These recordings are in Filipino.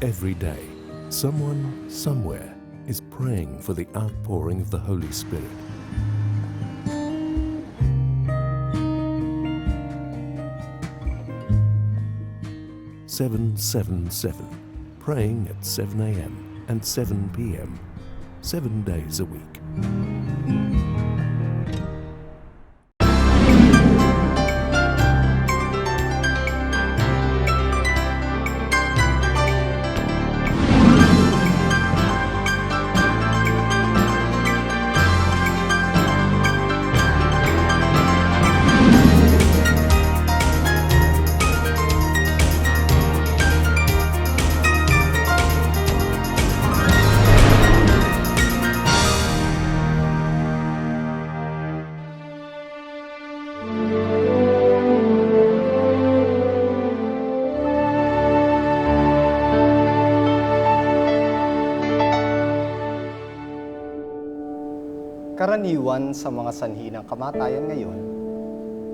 Every day, someone, somewhere, is praying for the outpouring of the Holy Spirit. "777", praying at 7 a.m. and 7 p.m., 7 days a week. Karaniwan sa mga sanhi ng kamatayan ngayon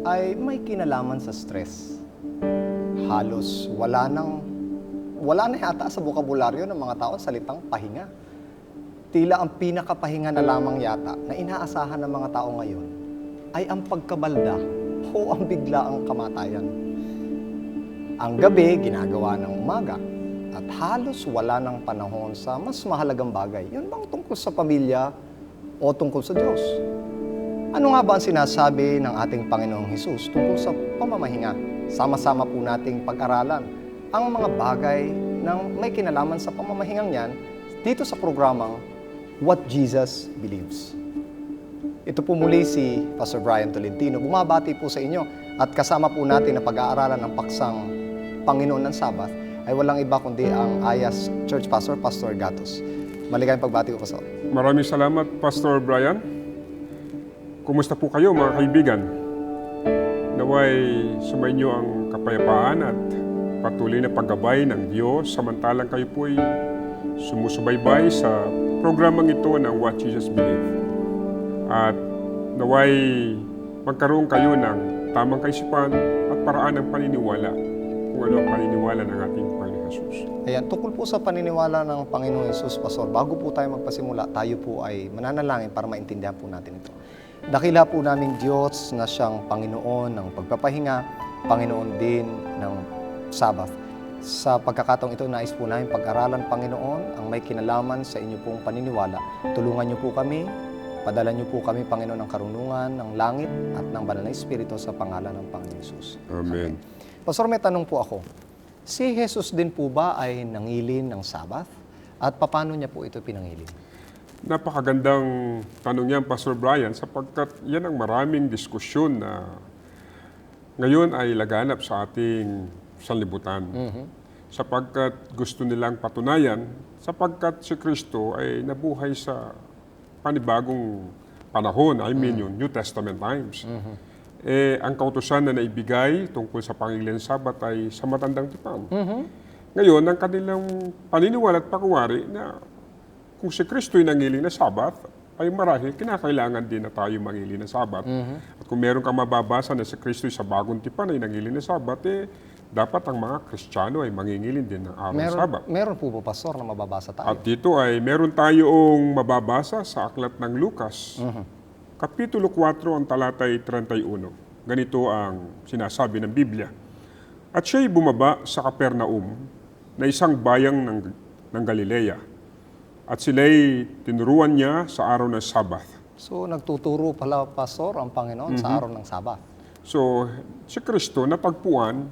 ay may kinalaman sa stress. Halos wala na yata sa bokabularyo ng mga tao salitang pahinga. Tila ang pinakapahinga na lamang yata na inaasahan ng mga tao ngayon ay ang pagkabalda o ang biglaang kamatayan. Ang gabi ginagawa ng umaga at halos wala ng panahon sa mas mahalagang bagay. Yun bang tungkol sa pamilya o tungkol sa Diyos? Ano nga ba ang sinasabi ng ating Panginoong Hesus tungkol sa pamamahinga? Sama-sama po nating pag-aralan ang mga bagay ng may kinalaman sa pamamahingang yan dito sa programang What Jesus Believes. Ito po muli si Pastor Brian Tolentino. Bumabati po sa inyo at kasama po natin na pag-aaralan ng paksang Panginoon ng Sabat ay walang iba kundi ang Ayas Church Pastor, Pastor Gatos. Maligayang pagbati ko, Pastor. Maraming salamat, Pastor Brian. Kumusta po kayo, mga kaibigan? Naway sumainyo ang kapayapaan at patuloy na paggabay ng Diyos samantalang kayo po ay sumusubaybay sa programang ito ng What Jesus Believes. At naway magkaroon kayo ng tamang kaisipan at paraan ng paniniwala kung ano ang paniniwala ng ating Panginoon Jesus. Ayan, tungkol po sa paniniwala ng Panginoon Jesus, Pastor, bago po tayo magpasimula, tayo po ay mananalangin para maintindihan po natin ito. Dakila po namin Diyos na siyang Panginoon ng pagpapahinga, Panginoon din ng Sabbath. Sa pagkakataong ito, nais po namin pag-aralan, Panginoon, ang may kinalaman sa inyo pong paniniwala. Tulungan niyo po kami, padala niyo po kami, Panginoon, ng karunungan, ng langit at ng banal na Espiritu sa pangalan ng Panginoon Jesus. Amen. Pastor, may tanong po ako. Si Jesus din po ba ay nangilin ng Sabbath? At paano niya po ito pinangilin? Napakagandang tanong yan, Pastor Brian, sapagkat yan ang maraming diskusyon na ngayon ay laganap sa ating sanlibutan. Sapagkat gusto nilang patunayan, sapagkat si Kristo ay nabuhay sa panibagong panahon, yung New Testament times. Ang kautusan na naibigay tungkol sa pangilin Sabat ay sa matandang tipan. Ngayon, ang kanilang paniniwala at pakuwari na kung si Kristo'y nangiling na Sabat, ay marahil kinakailangan din na tayo mangiling na Sabat. At kung meron kang mababasa na si Kristo'y sa bagong tipan ay nangiling na Sabat, dapat ang mga Kristiyano ay mangingilin din ng araw ng Sabat. Meron po ba, Pastor, na mababasa tayo? At dito ay meron tayong mababasa sa aklat ng Lucas, Kapitulo 4, ang talatay 31. Ganito ang sinasabi ng Biblia. At siya'y bumaba sa Capernaum na isang bayang ng Galilea. At sila'y tinuruan niya sa araw ng Sabat. So, nagtuturo pala, Pastor, ang Panginoon sa araw ng Sabat. So, si Kristo natagpuan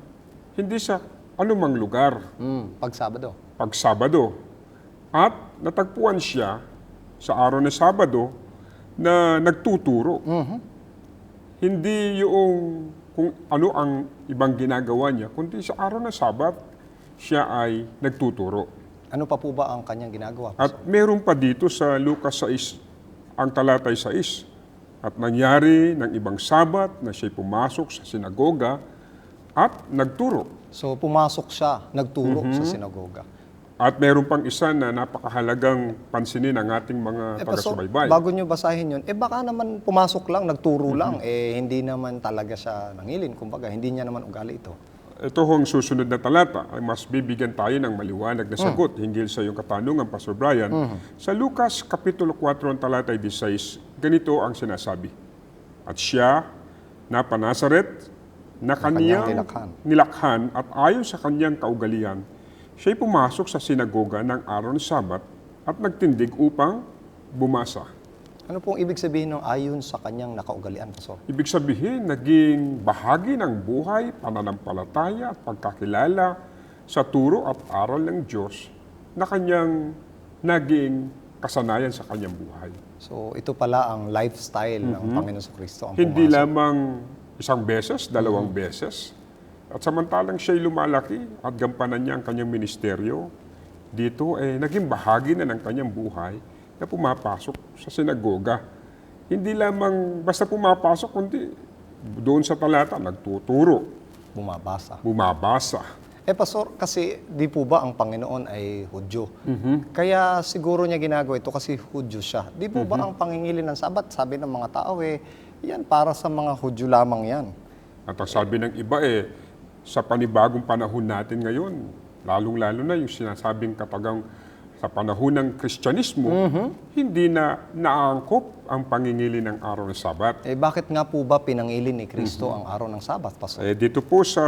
hindi sa anumang lugar. Pag Sabado. Pag Sabado. At natagpuan siya sa araw ng Sabado na nagtuturo. Hindi yung kung ano ang ibang ginagawa niya, kundi sa araw ng Sabat, siya ay nagtuturo. Ano pa po ba ang kanyang ginagawa, At Pastor? meron pa dito sa Lucas 6, ang talatay 6. At nangyari ng ibang Sabat na siya'y pumasok sa sinagoga at nagturo. So, pumasok siya, nagturo sa sinagoga. At meron pang isa na napakahalagang pansinin ng ating mga Pastor, taga-subaybay. bago nyo basahin yun, baka naman pumasok lang, nagturo lang, hindi naman talaga siya nangilin. Kumbaga, hindi niya naman ugali ito. ito hong susunod na talata ay mas bibigyan tayo ng maliwanag na sagot hinggil sa iyong katanungan, Pastor Brian. Sa Lucas Kapitulo 4, ang talata 16, ganito ang sinasabi. At siya, napa Nazaret, na kanyang kaniyang nilakhan at ayon sa kanyang kaugalian, siya'y pumasok sa sinagoga ng araw ng Sabat at nagtindig upang bumasa. Ano pong ibig sabihin ng ayon sa kanyang nakaugalian, Pastor? Ibig sabihin, naging bahagi ng buhay, pananampalataya at pagkakilala sa turo at aral ng Diyos na kanyang naging kasanayan sa kanyang buhay. So, ito pala ang lifestyle ng Panginoon Kristo. Hindi lamang isang beses, dalawang beses. At samantalang siya'y lumalaki at gampanan niya ang kanyang ministeryo, dito naging bahagi na ng kanyang buhay na pumapasok sa sinagoga. Hindi lamang basta pumapasok, kundi doon sa talata, nagtuturo, bumabasa. Pastor, kasi di po ba ang Panginoon ay Hudyo? Kaya siguro niya ginagawa ito kasi Hudyo siya. Di po ba ang pangingili ng Sabat, sabi ng mga tao, yan para sa mga Hudyo lamang yan. At ang sabi ng iba, sa panibagong panahon natin ngayon, lalong-lalo na yung sinasabing katagang sa panahon ng Kristyanismo, hindi na naangkop ang pangingili ng araw ng Sabat. Bakit nga po ba pinangili ni Kristo ang araw ng Sabat, Pastor? Dito po sa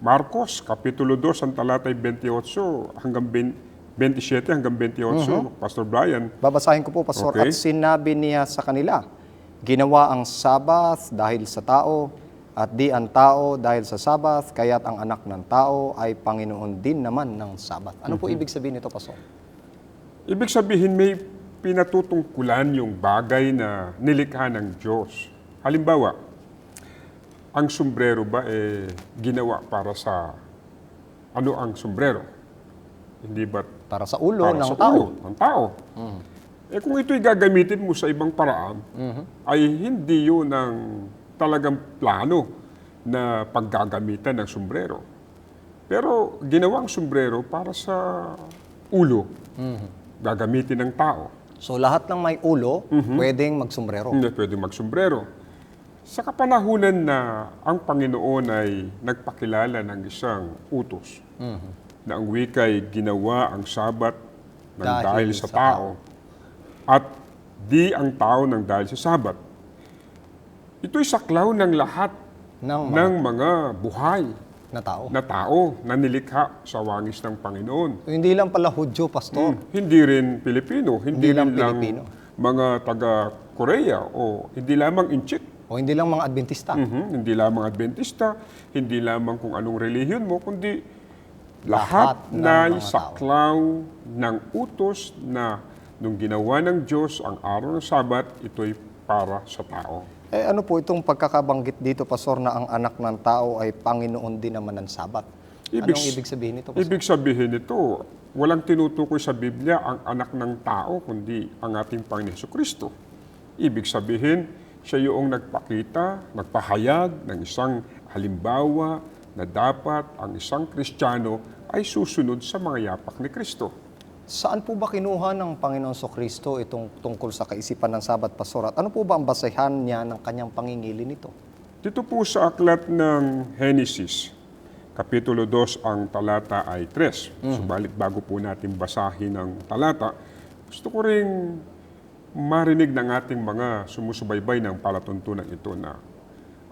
Marcos, Kapitulo 2, ang talatay 28 hanggang 27 hanggang 28, Pastor Brian. Babasahin ko po, Pastor. Okay. At sinabi niya sa kanila, ginawa ang Sabat dahil sa tao, at di ang tao dahil sa Sabat, kaya't ang anak ng tao ay Panginoon din naman ng Sabat. Ano po ibig sabihin nito, Pastor? Ibig sabihin may pinatutungkulan yung bagay na nilikha ng Diyos. Halimbawa, ang sombrero ba ginawa para sa ano ang sombrero? Hindi ba Para sa ulo para ng sa tao. ulo ng tao? Kung ito'y gagamitin mo sa ibang paraan, ay hindi yun ang talagang plano na paggagamitan ng sombrero. Pero ginawang sombrero para sa ulo, gagamitin ng tao. So lahat ng may ulo, pwedeng magsombrero. Hindi pwede magsombrero. Sa kapanahunan na ang Panginoon ay nagpakilala ng isang utos, na ang wika'y ginawa ang Sabat ng dahil sa tao, at di ang tao ng dahil sa Sabat. Ito'y saklaw ng lahat ng mga buhay na tao na nilikha sa wangis ng Panginoon. So, hindi lang pala Hudyo, Pastor. Hindi rin Pilipino, hindi lang lang Pilipino. mga taga-Korea o hindi lamang Inchik. O hindi lang mga Adventista. Hindi lamang Adventista, hindi lamang kung anong relihiyon mo, kundi lahat na saklaw ng utos na nung ginawa ng Diyos ang araw ng Sabat, ito'y para sa tao. Ano po itong pagkakabanggit dito, Pastor, na ang anak ng tao ay Panginoon din naman ng Sabat? Anong ibig sabihin nito, Pastor? Ibig sabihin nito, walang tinutukoy sa Biblia ang anak ng tao, kundi ang ating Panginoon Jesucristo. Ibig sabihin, siya yung nagpakita, nagpahayag ng isang halimbawa na dapat ang isang Kristiyano ay susunod sa mga yapak ni Kristo. Saan po ba kinuha ng Panginoon Kristo itong tungkol sa kaisipan ng Sabat, Pastor? At ano po ba ang basehan niya ng kanyang pangingili nito? Dito po sa aklat ng Genesis, Kapitulo 2, ang talata ay 3. Subalit bago po natin basahin ang talata, gusto ko rin marinig ng ating mga sumusubaybay ng palatuntunan ito na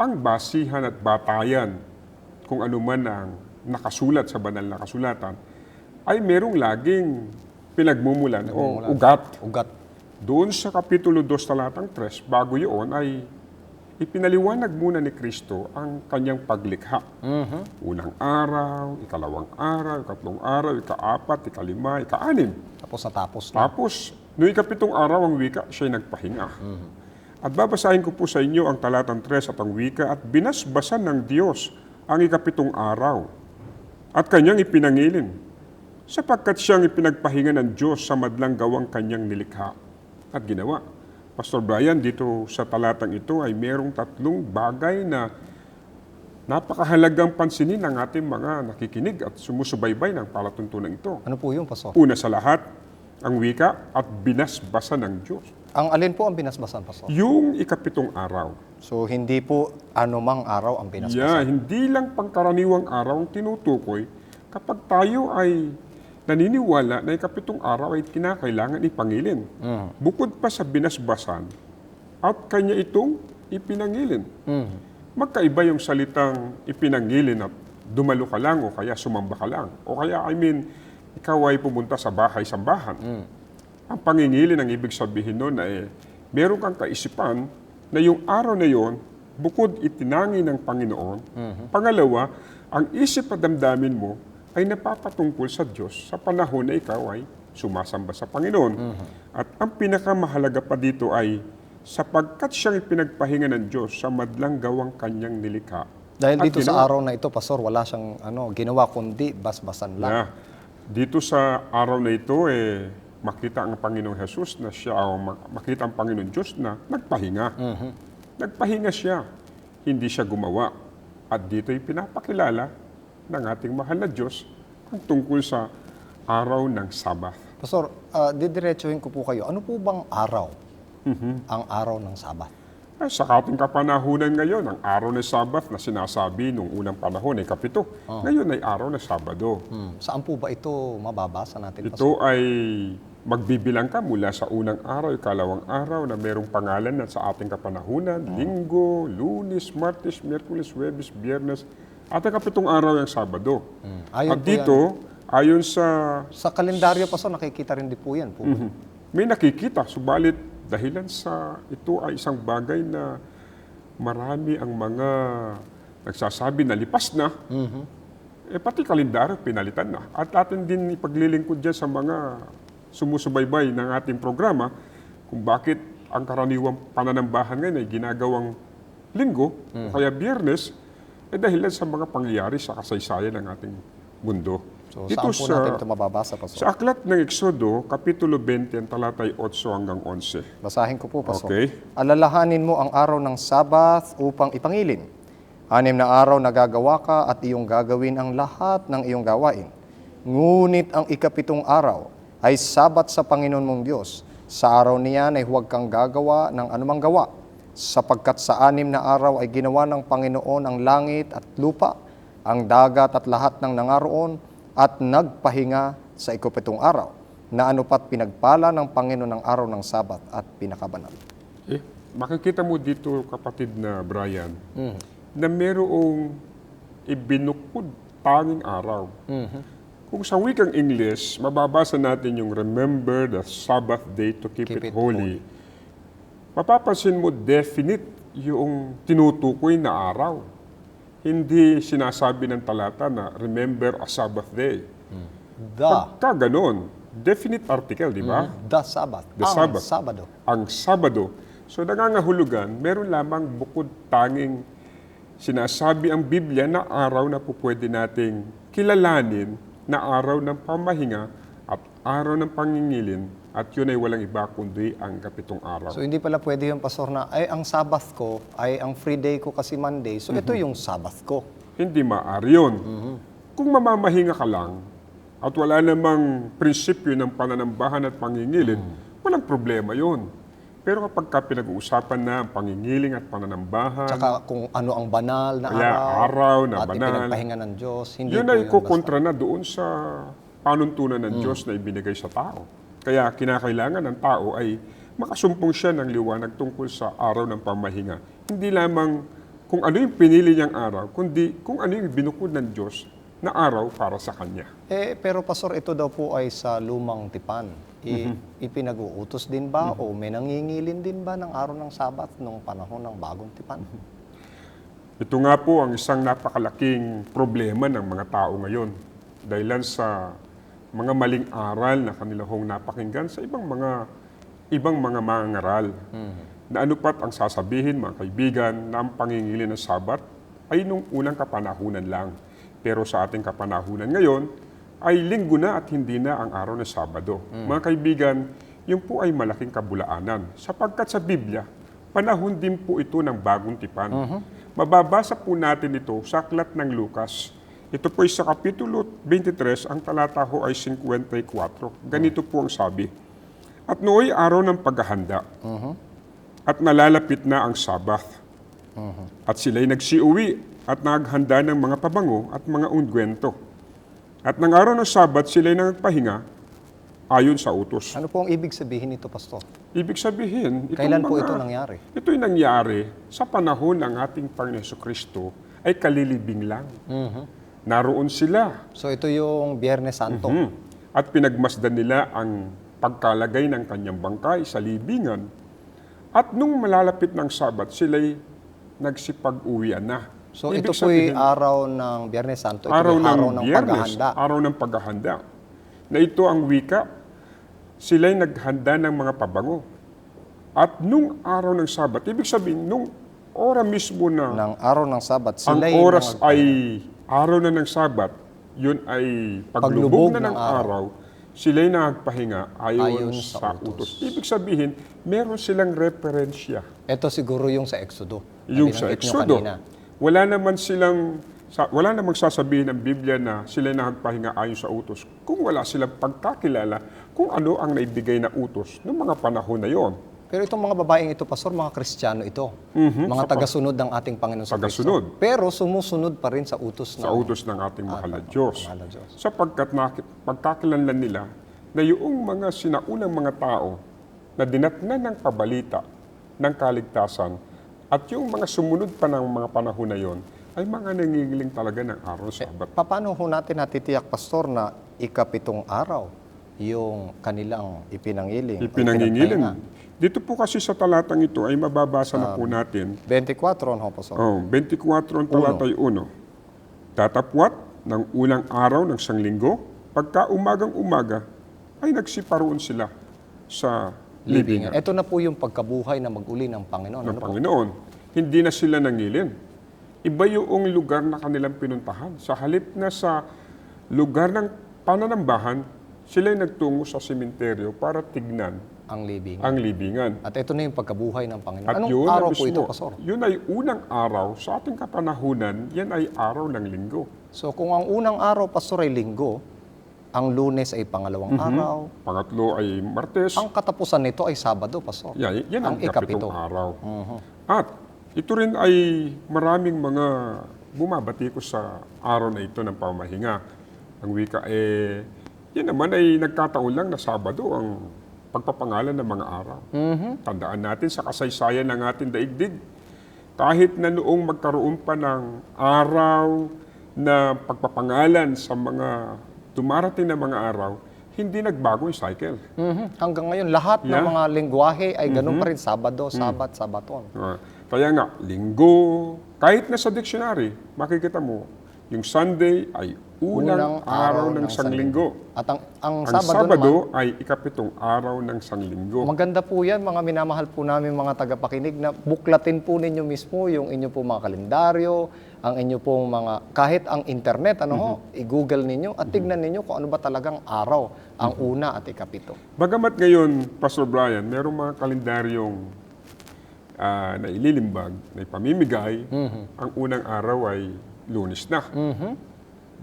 ang basihan at batayan kung ano man ang nakasulat sa banal na kasulatan ay merong laging pinagmumulan o ugat. Doon sa Kapitulo 2, talatang 3, bago yun ay ipinaliwanag muna ni Kristo ang kanyang paglikha. Unang araw, ikalawang araw, ikatlong araw, ikaapat, ikalima, ikaanim. Tapos, noong ikapitong araw ang wika, siya'y nagpahinga. At babasahin ko po sa inyo ang talatang 3 at ang wika, at binasbasan ng Diyos ang ikapitong araw at kanyang ipinangilin, sapagkat siyang ipinagpahinga ng Diyos sa madlang gawang kanyang nilikha at ginawa. Pastor Brian, dito sa talatang ito ay merong 3 bagay na napakahalagang pansinin ng ating mga nakikinig at sumusubaybay ng palatuntunan ito. Ano po yun, Pastor? Una sa lahat, ang wika at binasbasan ng Diyos. Ang alin po ang binasbasan, Pastor? Yung ikapitong araw. So, hindi po anumang araw ang Yeah, binasbasan. hindi lang pangkaraniwang araw ang tinutukoy kapag tayo ay naniniwala na ikapitong araw ay kinakailangan ipangilin. Bukod pa sa binasbasan at kanya itong ipinangilin. Magkaiba yung salitang ipinangilin at dumalo ka lang o kaya sumamba ka lang. O kaya, ikaw ay pumunta sa bahay-sambahan. Ang pangingilin, ang ibig sabihin nun ay meron kang kaisipan na yung araw na yon, bukod itinangi ng Panginoon, pangalawa, ang isip at damdamin mo ay napapatungkol sa Diyos sa panahon na ikaw ay sumasamba sa Panginoon. At ang pinakamahalaga pa dito ay sapagkat siyang ipinagpahinga ng Diyos sa madlang gawang kanyang nilikha. Dahil At dito sa araw na ito, Pastor, wala siyang ginawa kundi basbasan lang. Yeah. Dito sa araw na ito, makita ang Panginoong Jesus na siya, o makita ang Panginoong Diyos na nagpahinga. Nagpahinga siya, hindi siya gumawa. At dito'y pinapakilala ng ating mahal na Diyos ang tungkol sa araw ng Sabat. Pastor, didiretsuhin ko po kayo. Ano po bang araw? Ang araw ng Sabat. Sa ating kapanahunan ngayon, ang araw ng Sabat na sinasabi nung unang panahon ay kapito. Ngayon ay araw ng Sabado. Saan po ba ito mababasa natin, Pastor? Ito ay magbibilang ka mula sa unang araw, ikalawang araw na merong pangalan na sa ating kapanahunan, Linggo, Lunes, Martes, Miyerkules, Huwebes, Biyernes, at ang kapitong araw yung Sabado. Ayon At po dito, ayon sa Sa kalendaryo, Pastor, nakikita rin din po yan. Po. may nakikita, subalit dahilan sa ito ay isang bagay na marami ang mga nagsasabi na lipas na, pati kalendaryo pinalitan na. At atin din ipaglilingkod dyan sa mga sumusubaybay ng ating programa kung bakit ang karaniwang pananambahan ngayon ay ginagawang Linggo o kaya Biyernes, dahilan sa mga pangyayari sa kasaysayan ng ating mundo. So, Dito saan po natin ito mababasa, Pastor? sa aklat ng Exodo, Kapitulo 20, ang talatay 8 hanggang 11. Basahin ko po, Pastor. Okay. Alalahanin mo ang araw ng Sabat upang ipangilin. 6 na araw na gagawa ka at iyong gagawin ang lahat ng iyong gawain. Ngunit ang ikapitong araw ay Sabat sa Panginoon mong Diyos. Sa araw niyan ay huwag kang gagawa ng anumang gawa, sapagkat sa 6 na araw ay ginawa ng Panginoon ang langit at lupa, ang dagat at lahat ng nangaroon, at nagpahinga sa ikapitong araw, na anupat pinagpala ng Panginoon ang araw ng Sabat at pinakabanal. Makikita mo dito, kapatid na Brian, na merong ibinukod tanging araw. Kung sa wikang English, mababasa natin yung remember the Sabbath day to keep it holy. Mapapansin mo, definite yung tinutukoy na araw. Hindi sinasabi ng talata na remember a Sabbath day. Pagka ganon, definite article, di ba? The Sabbath. The ang Sabbath. Sabado. Ang Sabado. So nangangahulugan, meron lamang bukod tanging sinasabi ang Biblia na araw na po pwede nating kilalanin na araw ng pamahinga at araw ng pangingilin, at yun ay walang iba kundi ang kapitong araw. So hindi pala pwede yung, Pastor, na ang Sabbath ko ay ang free day ko kasi Monday. So ito yung Sabbath ko. Hindi maaari yun. Kung mamamahinga ka lang at wala namang prinsipyo ng pananambahan at pangingilin, walang problema yun. Pero kapag ka pinag-uusapan na ang pangingiling at pananambahan, Tsaka kung ano ang banal na kaya araw na at banal, ipinagpahinga ng Diyos, hindi yun po ay yun kukontra na doon sa panuntunan ng Diyos na ibinigay sa tao. Kaya kinakailangan ng tao ay makasumpong siya ng liwanag tungkol sa araw ng pamahinga. Hindi lamang kung ano yung pinili niyang araw, kundi kung ano yung binukod ng Diyos na araw para sa Kanya. Pero Pastor, ito daw po ay sa lumang tipan. Ipinag-uutos din ba o may nangingilin din ba ng araw ng Sabat nung panahon ng bagong tipan? Ito nga po ang isang napakalaking problema ng mga tao ngayon. Dahilan sa mga maling aral na kanila hong napakinggan sa ibang mga mangaral. Na ano pat ang sasabihin, mga kaibigan, na ang pangingili ng Sabat ay nung unang kapanahunan lang. Pero sa ating kapanahunan ngayon, ay linggo na at hindi na ang araw ng Sabado. Mga kaibigan, yun po ay malaking kabulaanan. Sapagkat sa Biblia, panahon din po ito ng bagong tipan. Mababasa po natin ito sa aklat ng Lucas. Ito po ay sa Kapitulo 23, ang talata ho ay 54. Ganito po ang sabi. At nooy araw ng paghahanda. At nalalapit na ang Sabath. At sila'y nagsiuwi at naghanda ng mga pabango at mga ungwento. At ng araw ng Sabat, sila'y nagpahinga ayon sa utos. Ano po ang ibig sabihin nito, Pastor? Ibig sabihin, Kailan po ito nangyari? Ito'y nangyari sa panahon ng ating Panginoon Jesucristo ay kalilibing lang. Naroon sila. So ito yung Biyernes Santo. At pinagmasdan nila ang pagkalagay ng kanyang bangkay sa libingan. At nung malalapit ng Sabat, sila'y nagsipag-uwian na. So Ibig ito po'y sabihin, araw ng Biyernes Santo. Ito araw yung araw ng Biyernes, paghahanda. araw ng paghahanda. Na ito ang wika, sila'y naghanda ng mga pabango. At nung araw ng Sabat, ibig sabihin, nung ora mismo na Ng araw ng Sabat, ang sila'y oras ay araw na ng Sabat, yun ay paglubog na ng araw, sila'y nagpahinga ayon sa utos. Ibig sabihin, meron silang referensya. Ito siguro yung sa Exodo. na Yung sa binanggit nyo Exodo, kanina. wala namang sasabihin ng Biblia na sila'y nagpahinga ayon sa utos kung wala silang pagkakilala kung ano ang naibigay na utos noong mga panahon na yon. Pero itong mga babaeng ito, Pastor, mga Kristiyano ito. Mga tagasunod ng ating Panginoon sa Kristo. Tagasunod. Pero sumusunod pa rin sa utos Sa utos ng ating mahal na Diyos. mahal na Diyos. Sapagkat pagkakilanlan nila na yung mga sinaunang mga tao na dinatnan ng pabalita ng kaligtasan at yung mga sumunod pa ng mga panahon na yon ay mga nangingiling talaga ng araw sa Sabat. Paano ho natin natitiyak, Pastor, na ikapitong araw yung kanilang ipinangiling? o Ipinangingiling. pinagpahinga? Dito po kasi sa talatang ito ay mababasa na po natin 24, no, Pastor? 24 ang talatay 1. Tatapwat ng unang araw ng sanglinggo, pagka umagang-umaga, ay nagsiparoon sila sa libingan Ito na po yung pagkabuhay na mag-uli ng Panginoon. ng Ano po? Panginoon. Hindi na sila nangilin. Iba yung lugar na kanilang pinuntahan. Sa halip na sa lugar ng pananambahan, sila'y nagtungo sa sementeryo para tignan Ang libing. ang libingan. At ito na yung pagkabuhay ng Panginoon. At Anong yun araw ang po ito, Pastor? Yun ay unang araw sa ating kapanahunan, yan ay araw ng linggo. So kung ang unang araw, Pastor, ay linggo, ang Lunes ay pangalawang araw, Pangatlo ay Martes. ang katapusan nito ay Sabado, Pastor. Yan ang ang ikapito. ikapitong araw. At ito rin ay maraming mga bumabati ko sa araw na ito ng pamahinga. Ang wika yan naman ay nagkataon lang na Sabado ang pagpapangalan ng mga araw. Tandaan natin sa kasaysayan ng ating daigdig, kahit na noong magkaroon pa ng araw na pagpapangalan sa mga dumarating na mga araw, hindi nagbago yung cycle. Hanggang ngayon, lahat ng Yeah. mga lingwahe ay ganun pa rin, Sabado, Sabat, Sabaton. Kaya nga, linggo, kahit na sa dictionary, makikita mo, yung Sunday ay unang araw ng sanglinggo. At ang Ang Sabado naman, Sabado ay ikapitong araw ng sanglinggo. maganda po yan, mga minamahal po namin mga tagapakinig, na buklatin po ninyo mismo yung inyo po mga kalendaryo, ang inyo pong mga, kahit ang internet, i-google ninyo at tignan ninyo kung ano ba talagang araw, ang una at ikapito. Bagamat ngayon, Pastor Brian, merong mga kalendaryong na ililimbag, na ipamimigay, ang unang araw ay Lunes na.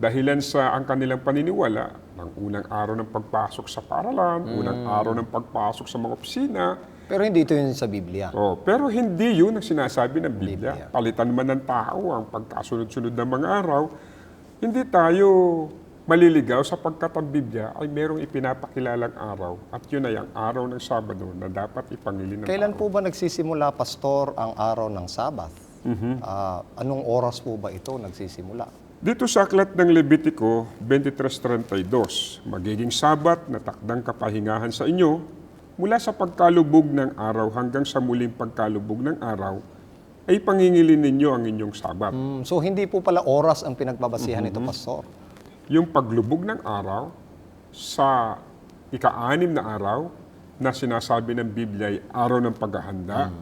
Dahilan sa ang kanilang paniniwala ng unang araw ng pagpasok sa paaralan, unang araw ng pagpasok sa mga opisina. Pero hindi ito yun sa Biblia. Pero hindi yun ang sinasabi ng Biblia. Palitan man ng tao ang pagkasunod-sunod ng mga araw, hindi tayo maliligaw sapagkat ang Biblia ay merong ipinapakilalang araw at yun ay ang araw ng Sabado na dapat ipangili ng Kailan tao. po ba nagsisimula, Pastor, ang araw ng Sabath? Anong oras po ba ito nagsisimula? Dito sa aklat ng Levitico 23:32, magiging Sabat na takdang kapahingahan sa inyo mula sa pagkalubog ng araw hanggang sa muling pagkalubog ng araw ay pangingilin ninyo ang inyong Sabat. So hindi po pala oras ang pinagbabasihan nito, Pastor. Yung paglubog ng araw sa ika-6 na araw na sinasabi ng Biblia ay araw ng paghahanda,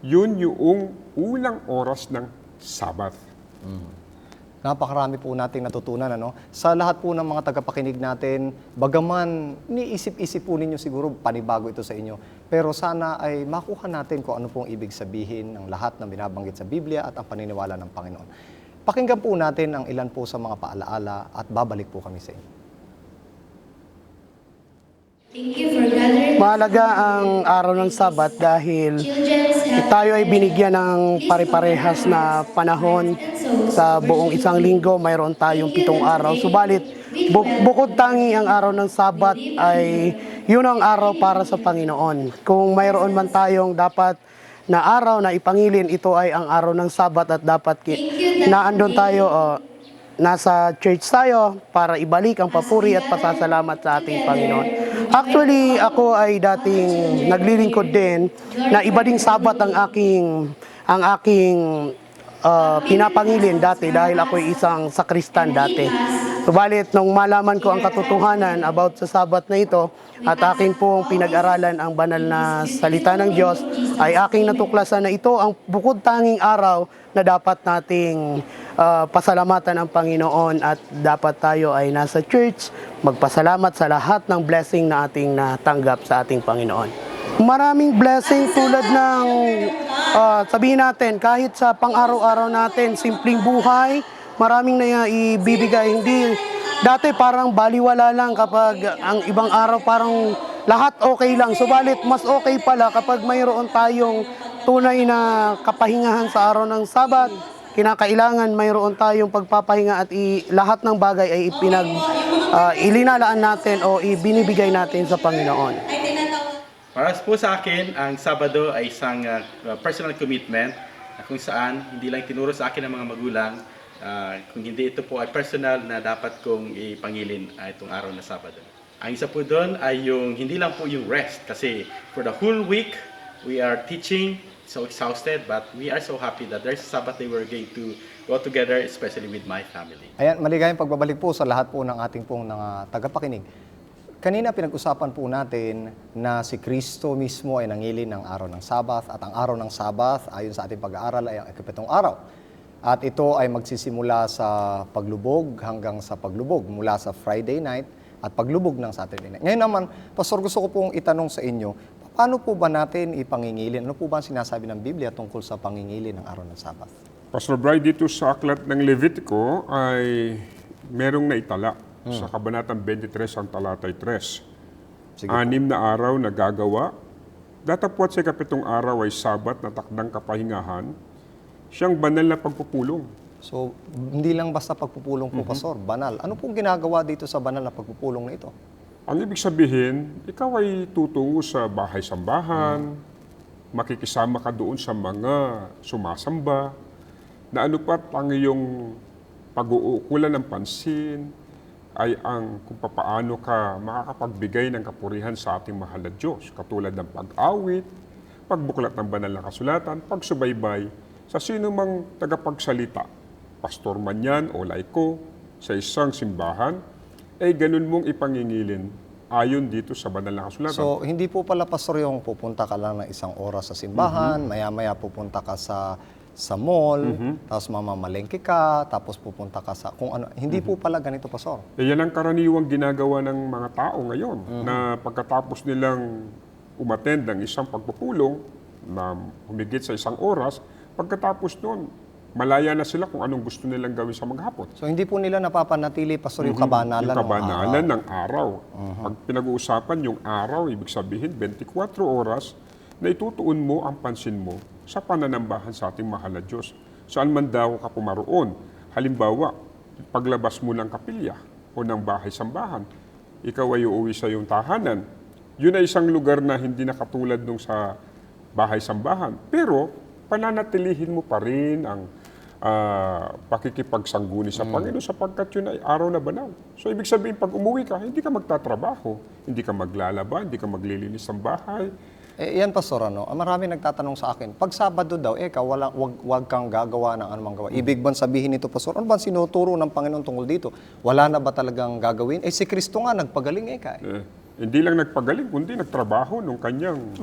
yun yung unang oras ng Sabat. Napakarami po nating natutunan. Sa lahat po ng mga tagapakinig natin, bagaman niisip-isip po ninyo siguro panibago ito sa inyo, pero sana ay makuha natin kung ano pong ibig sabihin ng lahat ng binabanggit sa Biblia at ang paniniwala ng Panginoon. Pakinggan po natin ang ilan po sa mga paalaala at babalik po kami sa inyo. Thank you for gathering Mahalaga ang araw ng Sabat dahil tayo ay binigyan ng pare-parehas na panahon sa buong isang linggo. Mayroon tayong 7 araw. Subalit, bukod tangi ang araw ng Sabat ay yun ang araw para sa Panginoon. Kung mayroon man tayong dapat na araw na ipangilin, ito ay ang araw ng Sabat at dapat naandun tayo nasa church tayo para ibalik ang papuri at pasasalamat sa ating Panginoon. Actually, ako ay dating naglilingkod din na iba ding Sabat ang aking pinapangilin dati dahil ako ay isang sakristan dati. Subalit, nung malaman ko ang katotohanan about sa Sabat na ito at aking pong pinag-aralan ang banal na salita ng Diyos, ay aking natuklasan na ito ang bukod tanging araw na dapat nating pasalamatan ang Panginoon at dapat tayo ay nasa church, magpasalamat sa lahat ng blessing na ating natanggap sa ating Panginoon. Maraming blessing tulad ng sabihin natin, kahit sa pang-araw-araw natin, simpleng buhay, maraming na ibibigay. Hindi, dati parang baliwala lang kapag ang ibang araw parang lahat okay lang. Subalit, mas okay pala kapag mayroon tayong tunay na kapahingahan sa araw ng Sabat. Kinakailangan mayroon tayong pagpapahinga at lahat ng bagay ay ilinalaan natin o ibinibigay natin sa Panginoon. Para po sa akin, ang Sabado ay isang personal commitment na kung saan hindi lang tinuro sa akin ng mga magulang, kung hindi ito po ay personal na dapat kong ipangilin itong araw na Sabado. Ang isa po doon ay yung hindi lang po yung rest kasi for the whole week we are teaching, so exhausted, but we are so happy that there's a Sabbath day we're going to go together, especially with my family. Ayan, maligayang pagbabalik po sa lahat po ng ating pong tagapakinig. Kanina pinag-usapan po natin na si Kristo mismo ay nangilin ng araw ng Sabath at ang araw ng Sabath ayon sa ating pag-aaral ay ang ikapitong araw. At ito ay magsisimula sa paglubog hanggang sa paglubog mula sa Friday night at paglubog ng Saturday night. Ngayon naman, Pastor, gusto ko pong itanong sa inyo, paano po ba natin ipangingilin? Ano po ba ang sinasabi ng Biblia tungkol sa pangingilin ng araw ng Sabath? Pastor Bry, dito sa aklat ng Levitico ay merong naitala sa Kabanatang 23 ang talatay 3. Sige 6 na araw na gagawa, datapwat sa ikapitong araw ay Sabat na takdang kapahingahan, siyang banal na pagpupulong. So, hindi lang basta pagpupulong po, Pastor, banal. Ano pong ginagawa dito sa banal na pagpupulong na ito? Ang ibig sabihin, ikaw ay tutungo sa bahay-sambahan, makikisama ka doon sa mga sumasamba, na ano pat ang iyong pag-uukulan ng pansin ay ang kung papaano ka makakapagbigay ng kapurihan sa ating mahal na Diyos, katulad ng pag-awit, pagbuklat ng banal na kasulatan, pagsubaybay sa sino mang tagapagsalita, pastor man yan o laiko, sa isang simbahan, ay ganun mong ipangingilin ayon dito sa banal na kasulatan. So, hindi po pala, Pastor, yung pupunta ka lang ng isang oras sa simbahan, maya-maya pupunta ka sa mall, tapos mamamalengke ka, tapos pupunta ka sa kung ano. Hindi po pala ganito, Pastor. Yan ang karaniwang ginagawa ng mga tao ngayon na pagkatapos nilang umattend ng isang pagpupulong na humigit sa isang oras, pagkatapos noon, malaya na sila kung anong gusto nilang gawin sa maghapon. So, hindi po nila napapanatili, Pastor, yung kabanalan, Yung kabanalan ng araw. Pag pinag-uusapan yung araw, ibig sabihin 24 oras na itutuon mo ang pansin mo sa pananambahan sa ating mahal na Diyos. Saan man daw ka pumaroon. Halimbawa, paglabas mo ng kapilya o ng bahay-sambahan, ikaw ay uuwi sa iyong tahanan. Yun ay isang lugar na hindi nakatulad nung sa bahay-sambahan. Pero, pananatilihin mo pa rin ang pakikipagsangguni sa Panginoon sapagkat yun ay araw na banal. So, ibig sabihin, pag umuwi ka, hindi ka magtatrabaho, hindi ka maglalaba, hindi ka maglilinis ng bahay. Yan, Pastor, marami nagtatanong sa akin, pag Sabado daw, wag kang gagawa ng anumang gawa. Ibig bang sabihin nito, Pastor, ano ba sinuturo ng Panginoon tungkol dito? Wala na ba talagang gagawin? Si Kristo nga, nagpagaling Hindi lang nagpagaling, kundi nagtrabaho nung kanyang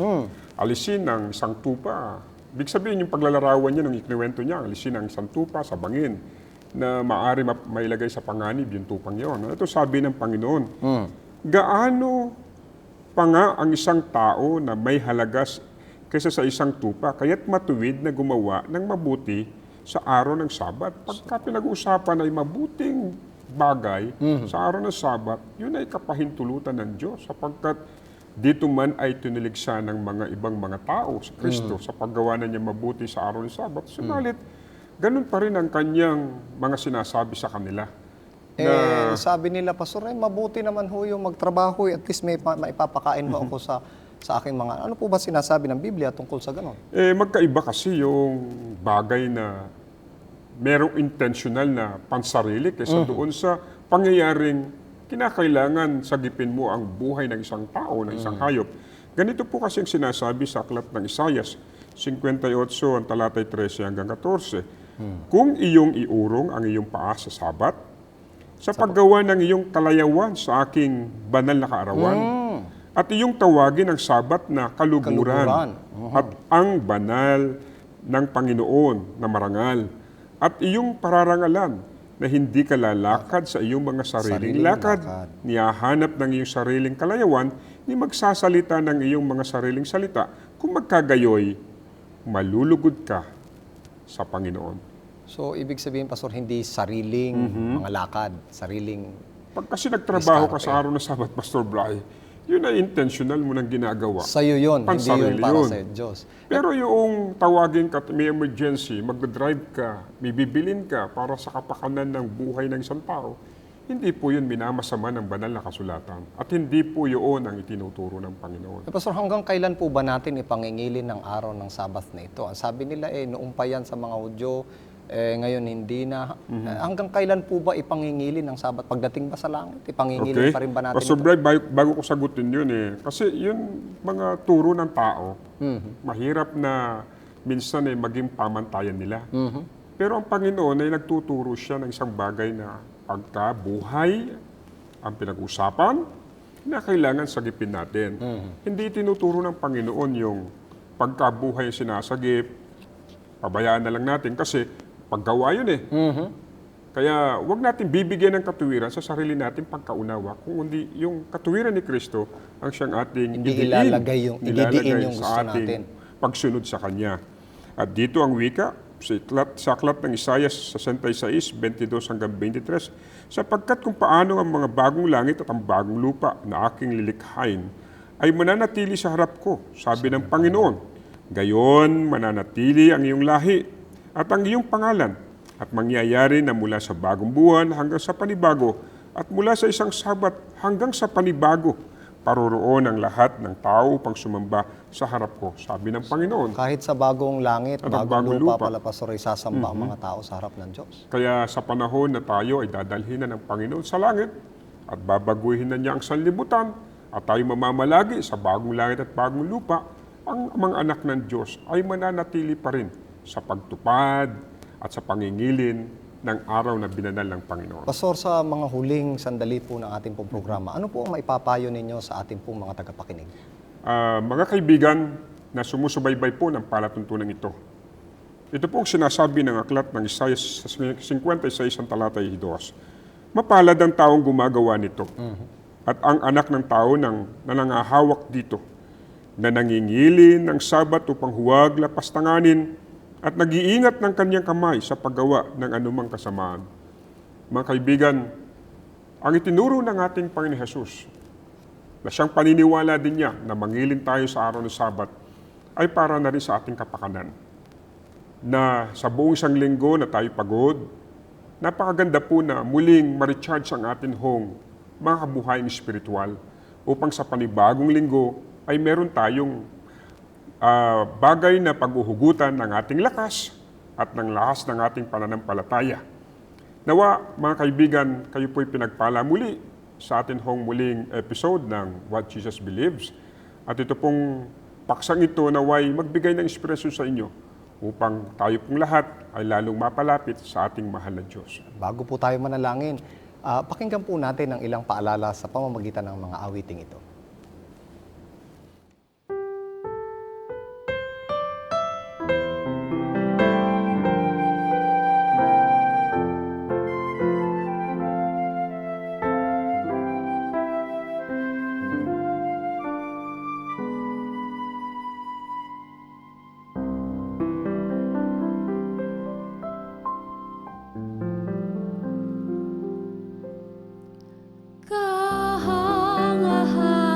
alisin ng isang tupa. Ibig sabihin, yung paglalarawan niya, nung ikinuwento niya, alisin ng isang tupa sa bangin na maaari mailagay sa panganib yung tupang yun. Ito sabi ng Panginoon, gaano pa nga ang isang tao na may halagas kaysa sa isang tupa, kaya't matuwid na gumawa ng mabuti sa araw ng Sabat. Pagka pinag-uusapan ay mabuting bagay sa araw ng Sabat, yun ay kapahintulutan ng Diyos sapagkat dito man ay tiniligsa ng mga ibang mga tao sa Kristo sa paggawa na niya mabuti sa araw ng Sabat. Subalit, ganun pa rin ang kanyang mga sinasabi sa kanila. Sabi nila, Pastor, mabuti naman ho yung magtrabaho, at least may maipapakain mo ako sa aking mga... Ano po ba sinasabi ng Biblia tungkol sa ganon? Magkaiba kasi yung bagay na merong intentional na pansarili kaysa doon sa pangyayaring kinakailangan sagipin mo ang buhay ng isang tao, ng isang hayop. Ganito po kasi ang sinasabi sa aklat ng Isaias 58, ang talatay 13 hanggang 14. Kung iyong iurong ang iyong paa sa Sabat, sa paggawa ng iyong kalayawan sa aking banal na kaarawan, at iyong tawagin ang Sabat na kaluguran, at ang banal ng Panginoon na marangal, at iyong pararangalan na hindi ka lalakad sa iyong mga sariling lakad, nihahanap ng iyong sariling kalayawan, ni magsasalita ng iyong mga sariling salita, kung magkagayoy, malulugod ka sa Panginoon. So, ibig sabihin, Pastor, hindi sariling mga lakad, sariling... Pag kasi nagtrabaho ka sa araw ng Sabat, Pastor Bray, yun ay intentional mo nang ginagawa. Sa'yo yun, hindi yun Pansarili para yun. sa Diyos. Pero yung tawagin ka, may emergency, magdadrive ka, may bibilin ka para sa kapakanan ng buhay ng isang tao, hindi po yun minamasama ng banal na kasulatan. At hindi po yun ang itinuturo ng Panginoon. Pastor, hanggang kailan po ba natin ipangingilin ng araw ng Sabat na ito? Ang sabi nila, noong pa yan sa mga Hudyo, ngayon hindi na. Hanggang kailan po ba ipangingilin ng Sabat? Pagdating ba sa langit, ipangingilin pa rin ba natin Pastor ito? Bray, bago ko sagutin yun kasi yun mga turo ng tao, mahirap na minsan maging pamantayan nila. Pero ang Panginoon ay nagtuturo siya ng isang bagay na pagka buhay ang pinag-usapan na kailangan sagipin natin. Hindi tinuturo ng Panginoon yung pagkabuhay ang sinasagip, pabayaan na lang natin kasi paggawa yun Kaya wag natin bibigyan ng katuwiran sa sarili natin pagkaunawa, kung hindi yung katuwiran ni Kristo ang siyang ating ididiin yung gusto sa ating natin. pagsunod sa Kanya. At dito ang wika sa aklat ng Isaias 66, 22 hanggang 23, sapagkat kung paano ang mga bagong langit at ang bagong lupa na aking lilikhain ay mananatili sa harap ko, sabi ng Panginoon. Gayon, mananatili ang iyong lahi at ang iyong pangalan at mangyayari na mula sa bagong buwan hanggang sa panibago at mula sa isang Sabat hanggang sa panibago, paroroon ang lahat ng tao upang sumamba sa harap ko, sabi ng Panginoon. Kahit sa bagong langit, At ang bagong bagong lupa, lupa. pala, Pastor, isasamba ang mga tao sa harap ng Diyos. Kaya sa panahon na tayo ay dadalhin na ng Panginoon sa langit at babaguhin na niya ang sanlibutan at tayo mamamalagi sa bagong langit at bagong lupa, ang mga anak ng Diyos ay mananatili pa rin sa pagtupad at sa pangingilin ng araw na binanal ng Panginoon. Pastor, sa mga huling sandali po ng ating pong programa, ano po ang maipapayo ninyo sa ating pong mga tagapakinig? Mga kaibigan na sumusubaybay po ng palatuntunan ito, ito po ang sinasabi ng aklat ng Isaiah 56 ang talatay 2. Mapalad ang taong gumagawa nito at ang anak ng tao na nangahawak dito, na nangingilin ng Sabat upang huwag lapastanganin at nag-iingat ng kanyang kamay sa paggawa ng anumang kasamaan. Mga kaibigan, ang itinuro ng ating Panginoon Hesus, na siyang paniniwala din niya na mangilin tayo sa araw ng Sabat, ay para na rin sa ating kapakanan. Na sa buong isang linggo na tayo pagod, napakaganda po na muling ma-recharge ang ating mga kabuhayan espiritual upang sa panibagong linggo ay meron tayong bagay na paghuhugutan ng ating lakas at ng lakas ng ating pananampalataya. Nawa, mga kaibigan, kayo po'y pinagpala muli sa ating muling episode ng What Jesus Believes. At ito pong paksang ito naway magbigay ng inspirasyon sa inyo upang tayo pong lahat ay lalong mapalapit sa ating mahal na Diyos. Bago po tayo manalangin, pakinggan po natin ang ilang paalala sa pamamagitan ng mga awiting ito. Kahangahan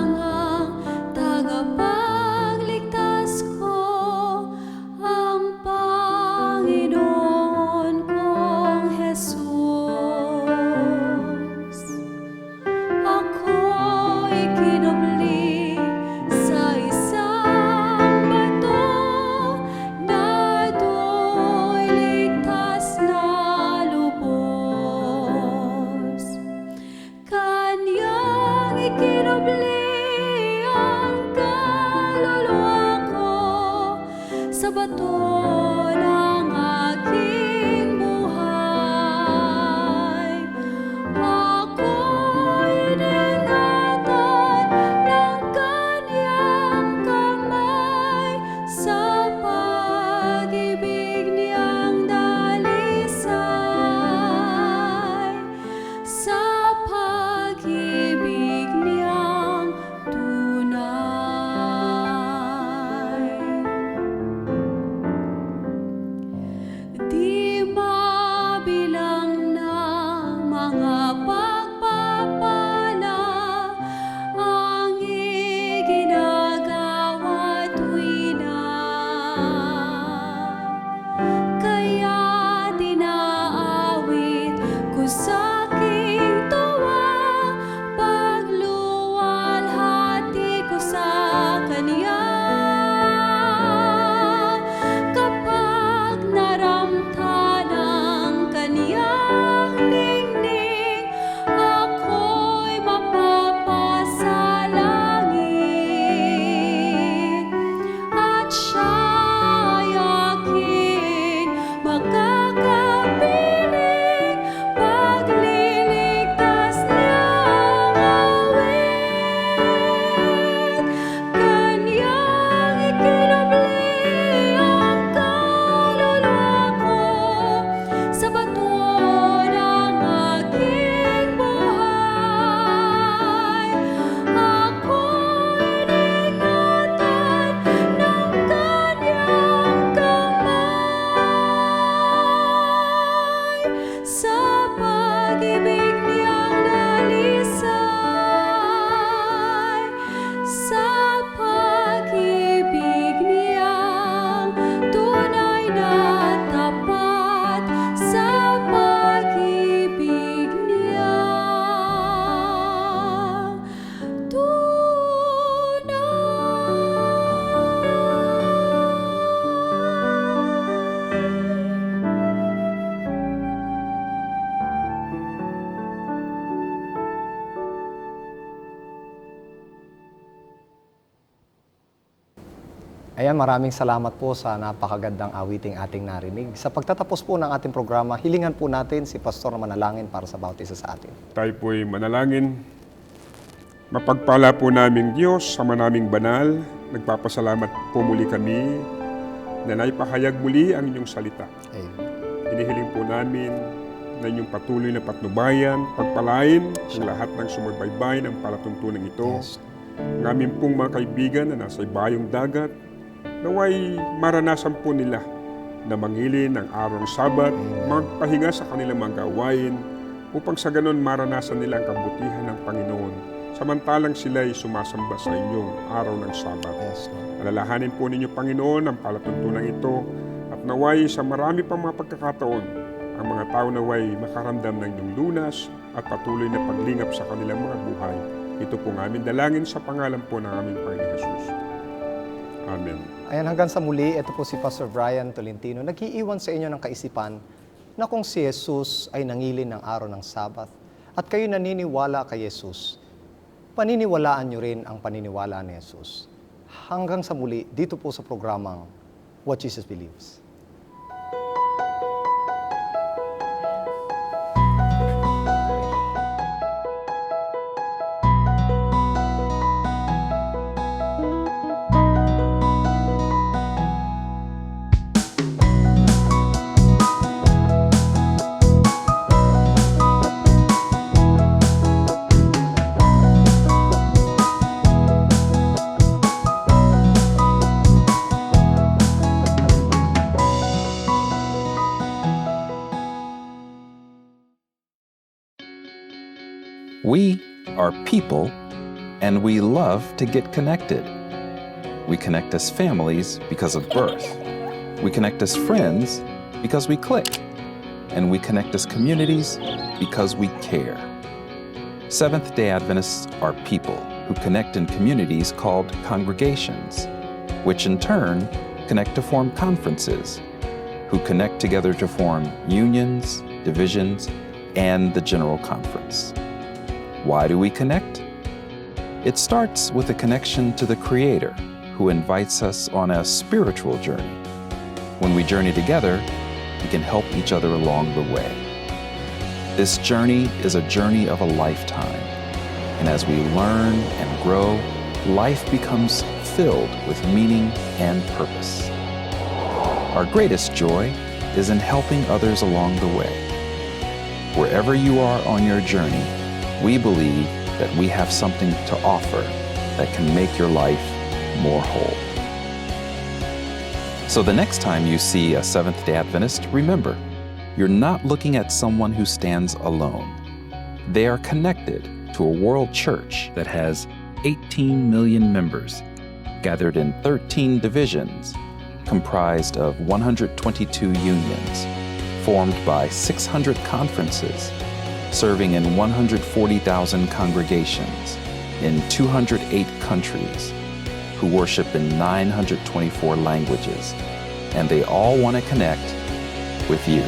Ayan, maraming salamat po sa napakagandang awiting ating narinig. Sa pagtatapos po ng ating programa, hilingan po natin si Pastor na manalangin para sa bawat isa sa atin. Tayo po'y manalangin. Mapagpala po naming Diyos, sama naming banal, nagpapasalamat po muli kami na naipahayag muli ang inyong salita. Amen. Hinihiling po namin na inyong patuloy na patnubayan, pagpalain ang lahat ng sumubaybay ng palatuntunan ito. Yes. Ng aming pong mga kaibigan na nasa ibayong dagat, naway maranasan po nila na mangilin ng araw ng Sabat, magpahinga sa kanilang mga gawain, upang sa ganon maranasan nila ang kabutihan ng Panginoon, samantalang sila'y sumasamba sa inyong araw ng Sabat. Yes, Lord. Alalahanin po ninyo, Panginoon, ang palatuntunan ito, at naway sa marami pang mga pagkakataon, ang mga tao naway makaramdam ng inyong lunas at patuloy na paglingap sa kanilang mga buhay. Ito pong aming dalangin sa pangalan po ng aming Panginoon Jesus. Amen. Ayan, hanggang sa muli, ito po si Pastor Brian Tolentino. Nag-iiwan sa inyo ng kaisipan na kung si Jesus ay nangilin ng araw ng Sabat at kayo naniniwala kay Jesus, paniniwalaan nyo rin ang paniniwala ni Jesus. Hanggang sa muli, dito po sa programang What Jesus Believes. We are people, and we love to get connected. We connect as families because of birth. We connect as friends because we click. And we connect as communities because we care. Seventh-day Adventists are people who connect in communities called congregations, which in turn connect to form conferences, who connect together to form unions, divisions, and the General Conference. Why do we connect? It starts with a connection to the Creator, who invites us on a spiritual journey. When we journey together, we can help each other along the way. This journey is a journey of a lifetime, and as we learn and grow, life becomes filled with meaning and purpose. Our greatest joy is in helping others along the way. Wherever you are on your journey, we believe that we have something to offer that can make your life more whole. So the next time you see a Seventh-day Adventist, remember, you're not looking at someone who stands alone. They are connected to a world church that has 18 million members, gathered in 13 divisions, comprised of 122 unions, formed by 600 conferences, serving in 140,000 congregations in 208 countries, who worship in 924 languages, and they all want to connect with you.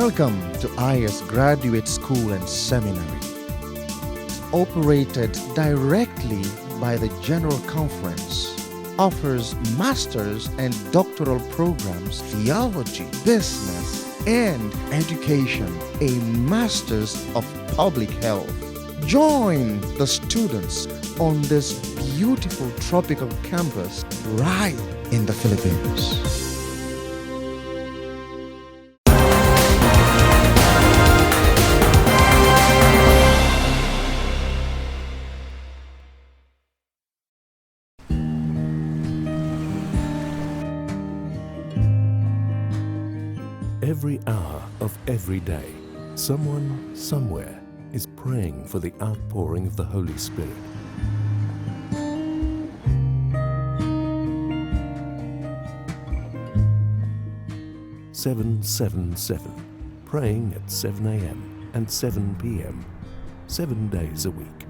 Welcome to IS Graduate School and Seminary. Operated directly by the General Conference, offers master's and doctoral programs, theology, business, and education, a master's of public health. Join the students on this beautiful tropical campus right in the Philippines. Every hour of every day, someone somewhere is praying for the outpouring of the Holy Spirit. "777", praying at 7 a.m. and 7 p.m., 7 days a week.